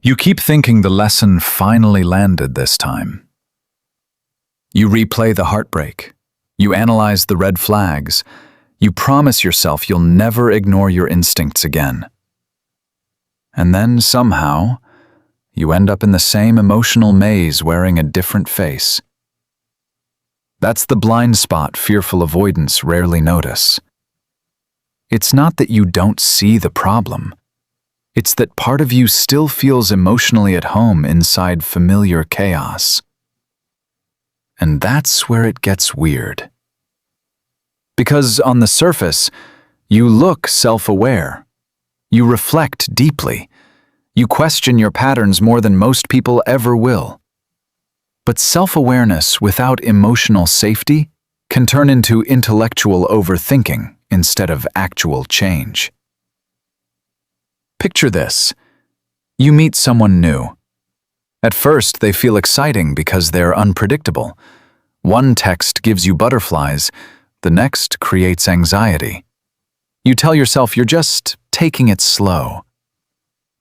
You keep thinking the lesson finally landed this time. You replay the heartbreak. You analyze the red flags. You promise yourself you'll never ignore your instincts again. And then somehow, you end up in the same emotional maze wearing a different face. That's the blind spot fearful avoidants rarely notice. It's not that you don't see the problem. It's that part of you still feels emotionally at home inside familiar chaos. And that's where it gets weird. Because on the surface, you look self-aware. You reflect deeply. You question your patterns more than most people ever will. But self-awareness without emotional safety can turn into intellectual overthinking instead of actual change. Picture this. You meet someone new. At first, they feel exciting because they're unpredictable. One text gives you butterflies, the next creates anxiety. You tell yourself you're just taking it slow.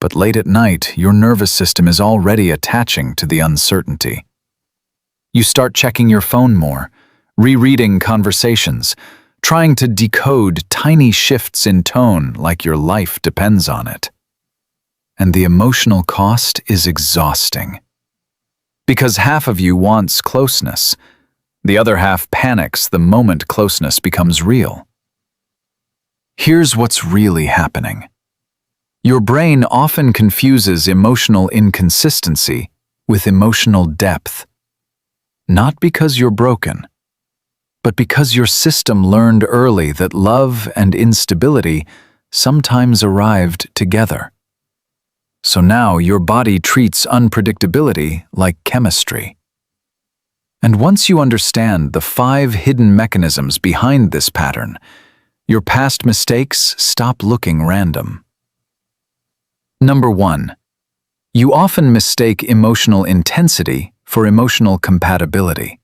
But late at night, your nervous system is already attaching to the uncertainty. You start checking your phone more, rereading conversations, trying to decode tiny shifts in tone like your life depends on it. And the emotional cost is exhausting. Because half of you wants closeness, the other half panics the moment closeness becomes real. Here's what's really happening. Your brain often confuses emotional inconsistency with emotional depth. Not because you're broken, but because your system learned early that love and instability sometimes arrived together. So now your body treats unpredictability like chemistry. And once you understand the 5 hidden mechanisms behind this pattern, your past mistakes stop looking random. Number 1. You often mistake emotional intensity for emotional compatibility.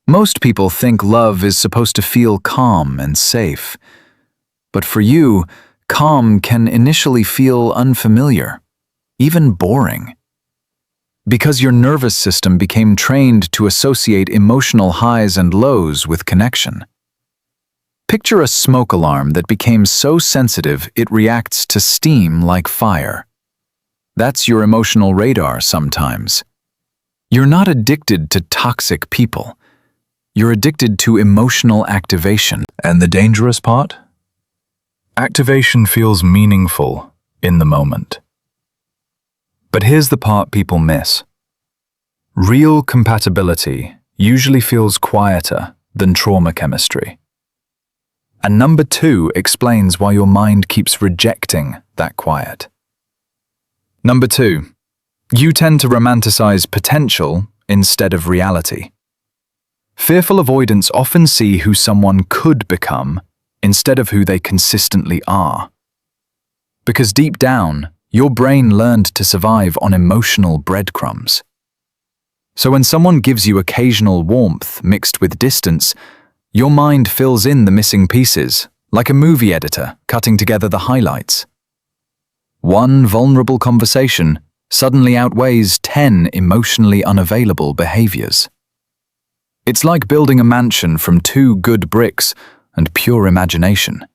Most people think love is supposed to feel calm and safe. But for you, calm can initially feel unfamiliar, even boring. Because your nervous system became trained to associate emotional highs and lows with connection. Picture a smoke alarm that became so sensitive it reacts to steam like fire. That's your emotional radar sometimes. You're not addicted to toxic people. You're addicted to emotional activation. And the dangerous part? Activation feels meaningful in the moment. But here's the part people miss. Real compatibility usually feels quieter than trauma chemistry. And number 2 explains why your mind keeps rejecting that quiet. Number 2, you tend to romanticize potential instead of reality. Fearful avoidants often see who someone could become instead of who they consistently are. Because deep down, your brain learned to survive on emotional breadcrumbs. So when someone gives you occasional warmth mixed with distance, your mind fills in the missing pieces, like a movie editor cutting together the highlights. One vulnerable conversation suddenly outweighs 10 emotionally unavailable behaviors. It's like building a mansion from 2 good bricks and pure imagination.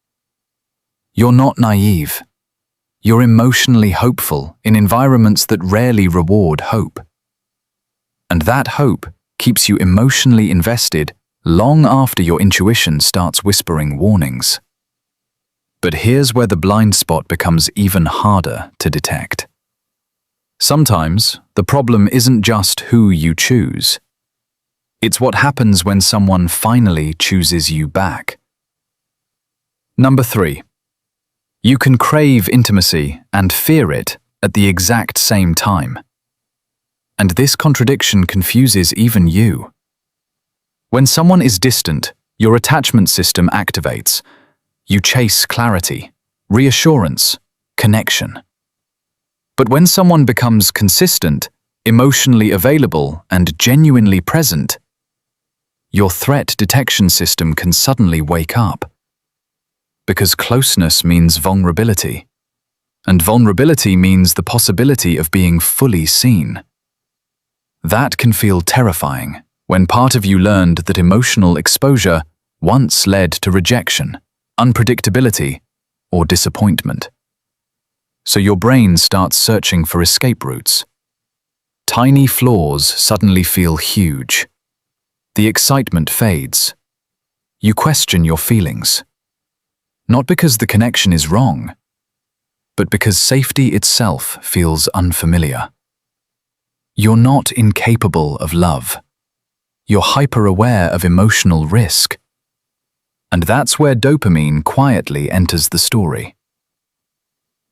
You're not naive. You're emotionally hopeful in environments that rarely reward hope. And that hope keeps you emotionally invested long after your intuition starts whispering warnings. But here's where the blind spot becomes even harder to detect. Sometimes, the problem isn't just who you choose. It's what happens when someone finally chooses you back. Number 3. You can crave intimacy and fear it at the exact same time. And this contradiction confuses even you. When someone is distant, your attachment system activates. You chase clarity, reassurance, connection. But when someone becomes consistent, emotionally available, and genuinely present, your threat detection system can suddenly wake up. Because closeness means vulnerability. And vulnerability means the possibility of being fully seen. That can feel terrifying when part of you learned that emotional exposure once led to rejection, unpredictability, or disappointment. So your brain starts searching for escape routes. Tiny flaws suddenly feel huge. The excitement fades. You question your feelings. Not because the connection is wrong, but because safety itself feels unfamiliar. You're not incapable of love. You're hyper-aware of emotional risk. And that's where dopamine quietly enters the story.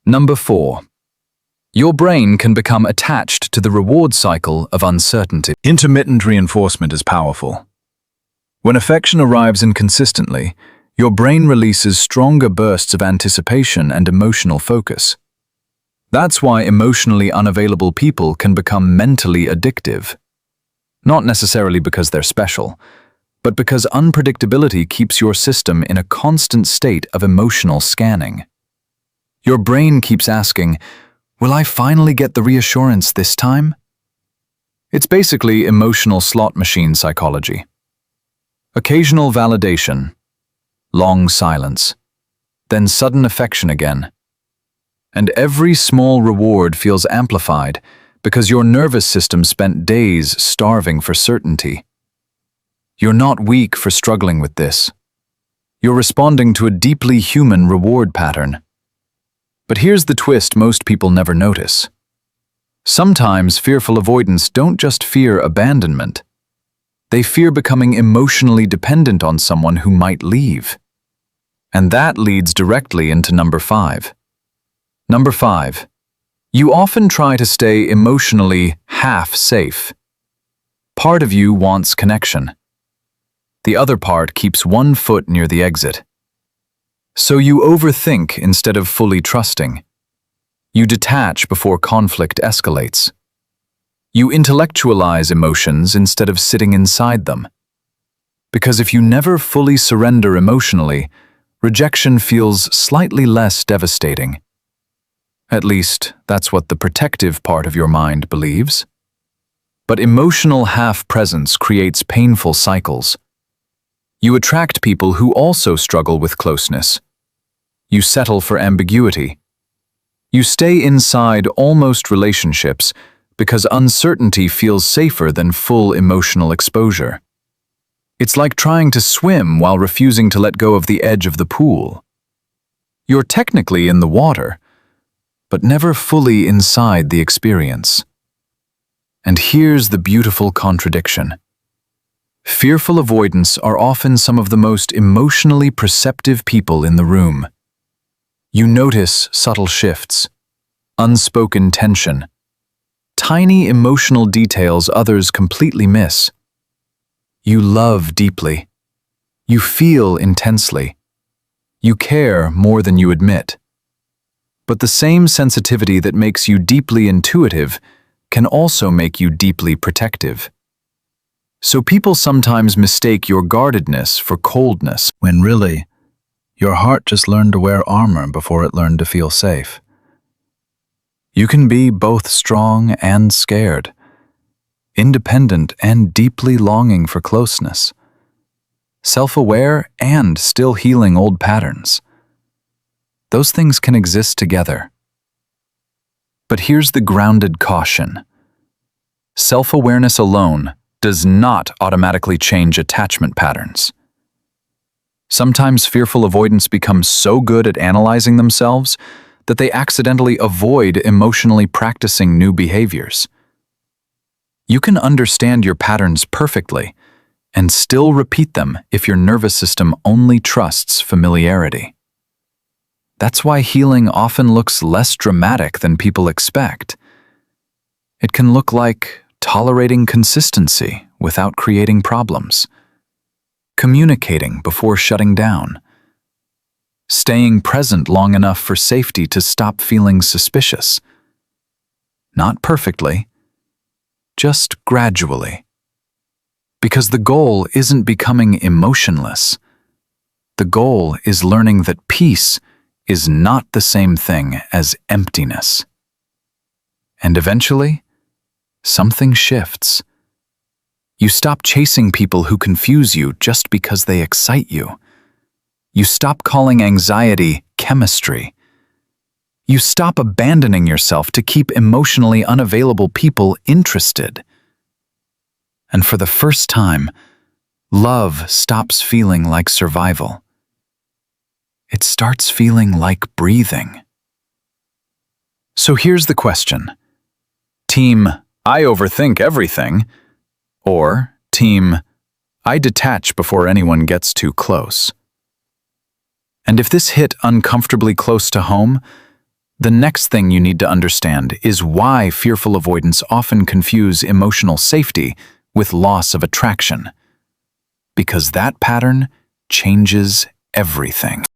Number 4. Your brain can become attached to the reward cycle of uncertainty. Intermittent reinforcement is powerful. When affection arrives inconsistently, your brain releases stronger bursts of anticipation and emotional focus. That's why emotionally unavailable people can become mentally addictive. Not necessarily because they're special, but because unpredictability keeps your system in a constant state of emotional scanning. Your brain keeps asking, "Will I finally get the reassurance this time?" It's basically emotional slot machine psychology. Occasional validation, long silence, then sudden affection again. And every small reward feels amplified because your nervous system spent days starving for certainty. You're not weak for struggling with this. You're responding to a deeply human reward pattern. But here's the twist most people never notice. Sometimes fearful avoidants don't just fear abandonment. They fear becoming emotionally dependent on someone who might leave. And that leads directly into number 5. Number 5. You often try to stay emotionally half safe. Part of you wants connection. The other part keeps one foot near the exit. So you overthink instead of fully trusting. You detach before conflict escalates. You intellectualize emotions instead of sitting inside them. Because if you never fully surrender emotionally, rejection feels slightly less devastating. At least, that's what the protective part of your mind believes. But emotional half-presence creates painful cycles. You attract people who also struggle with closeness. You settle for ambiguity. You stay inside almost relationships because uncertainty feels safer than full emotional exposure. It's like trying to swim while refusing to let go of the edge of the pool. You're technically in the water, but never fully inside the experience. And here's the beautiful contradiction. Fearful avoidants are often some of the most emotionally perceptive people in the room. You notice subtle shifts, unspoken tension, tiny emotional details others completely miss. You love deeply. You feel intensely. You care more than you admit. But the same sensitivity that makes you deeply intuitive can also make you deeply protective. So people sometimes mistake your guardedness for coldness, when really, your heart just learned to wear armor before it learned to feel safe. You can be both strong and scared, independent and deeply longing for closeness, self-aware and still healing old patterns. Those things can exist together. But here's the grounded caution. Self-awareness alone does not automatically change attachment patterns. Sometimes fearful avoidants become so good at analyzing themselves that they accidentally avoid emotionally practicing new behaviors. You can understand your patterns perfectly and still repeat them if your nervous system only trusts familiarity. That's why healing often looks less dramatic than people expect. It can look like tolerating consistency without creating problems, communicating before shutting down, staying present long enough for safety to stop feeling suspicious. Not perfectly, just gradually. Because the goal isn't becoming emotionless. The goal is learning that peace is not the same thing as emptiness. And eventually, something shifts. You stop chasing people who confuse you just because they excite you. You stop calling anxiety chemistry. You stop abandoning yourself to keep emotionally unavailable people interested. And for the first time, love stops feeling like survival. It starts feeling like breathing. So here's the question. Team, I overthink everything, or team, I detach before anyone gets too close. And if this hit uncomfortably close to home, the next thing you need to understand is why fearful avoidants often confuse emotional safety with loss of attraction. Because that pattern changes everything.